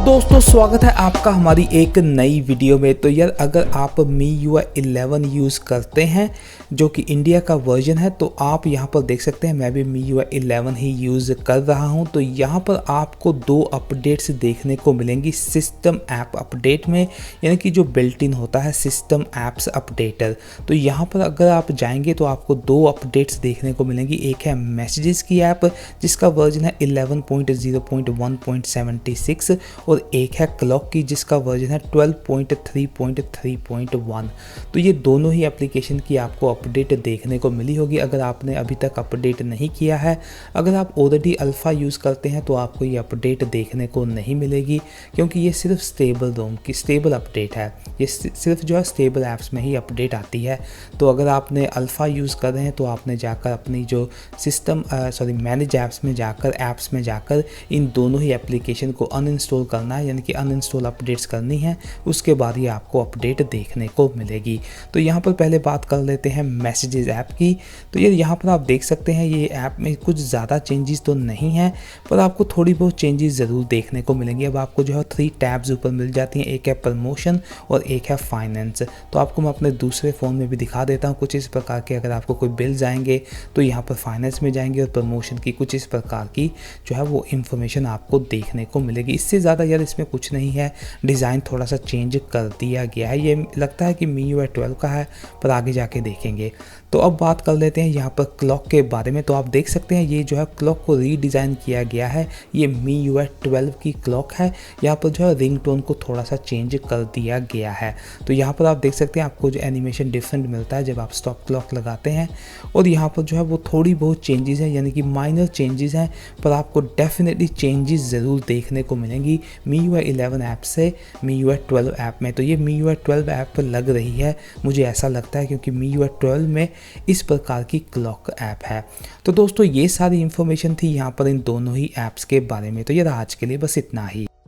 दोस्तों स्वागत है आपका हमारी एक नई वीडियो में। तो यार अगर आप MIUI 11 यूज़ करते हैं जो कि इंडिया का वर्जन है तो आप यहाँ पर देख सकते हैं मैं भी MIUI 11 ही यूज़ कर रहा हूँ। तो यहाँ पर आपको दो अपडेट्स देखने को मिलेंगी सिस्टम ऐप अपडेट में, यानी कि जो बिल्ट इन होता है सिस्टम ऐप्स अपडेटर। तो यहाँ पर अगर आप जाएंगे तो आपको दो अपडेट्स देखने को मिलेंगी। एक है मैसेजेस की ऐप जिसका वर्जन है 11.0.1.76 और एक है क्लॉक की जिसका वर्जन है 12.3.3.1। तो ये दोनों ही एप्लीकेशन की आपको अपडेट देखने को मिली होगी अगर आपने अभी तक अपडेट नहीं किया है। अगर आप ऑलरेडी अल्फ़ा यूज़ करते हैं तो आपको ये अपडेट देखने को नहीं मिलेगी, क्योंकि ये सिर्फ स्टेबल अपडेट है। ये सिर्फ जो है स्टेबल ऐप्स में ही अपडेट आती है। तो अगर आपने अल्फ़ा यूज़ कर रहे हैं तो आपने जाकर अपनी जो मैनेज ऐप्स में जाकर इन दोनों ही एप्लीकेशन को अनइंस्टॉल करना है, यानी कि अनइंस्टॉल अपडेट्स करनी है। उसके बाद ही आपको अपडेट देखने को मिलेगी। तो यहाँ पर पहले बात कर लेते हैं मैसेजेस ऐप की। तो ये यहाँ पर आप देख सकते हैं ये ऐप में कुछ ज़्यादा चेंजेस तो नहीं है, पर आपको थोड़ी बहुत चेंजेस ज़रूर देखने को मिलेंगी। अब आपको जो है 3 टैब्स ऊपर मिल जाती हैं, एक है प्रमोशन और एक है फाइनेंस। तो आपको मैं अपने दूसरे फ़ोन में भी दिखा देता हूँ कुछ इस प्रकार के। अगर आपको कोई बिल्स आएंगे तो यहाँ पर फाइनेंस में जाएंगे और प्रमोशन की कुछ इस प्रकार की जो है वो इन्फॉर्मेशन आपको देखने को मिलेगी। इससे ज़्यादा यार इसमें कुछ नहीं है। डिज़ाइन थोड़ा सा चेंज कर दिया गया है। ये लगता है कि MIUI 12 का है, पर आगे जाके देखेंगे। तो अब बात कर लेते हैं यहाँ पर क्लॉक के बारे में। तो आप देख सकते हैं ये जो है क्लॉक को रीडिज़ाइन किया गया है। ये MIUI 12 की क्लॉक है। यहाँ पर जो है रिंगटोन को थोड़ा सा चेंज कर दिया गया है। तो यहाँ पर आप देख सकते हैं आपको जो एनिमेशन डिफरेंट मिलता है जब आप स्टॉप क्लॉक लगाते हैं। और यहाँ पर जो है वो थोड़ी बहुत चेंजेस हैं, यानी कि माइनर चेंजेस हैं, पर आपको डेफिनेटली चेंजेस ज़रूर देखने को मिलेंगी MIUI 11 ऐप से MIUI 12 ऐप में। तो ये MIUI 12 ऐप पर लग रही है, मुझे ऐसा लगता है, क्योंकि MIUI 12 में इस प्रकार की क्लॉक ऐप है। तो दोस्तों ये सारी इन्फॉर्मेशन थी यहाँ पर इन दोनों ही ऐप्स के बारे में। तो ये आज के लिए बस इतना ही।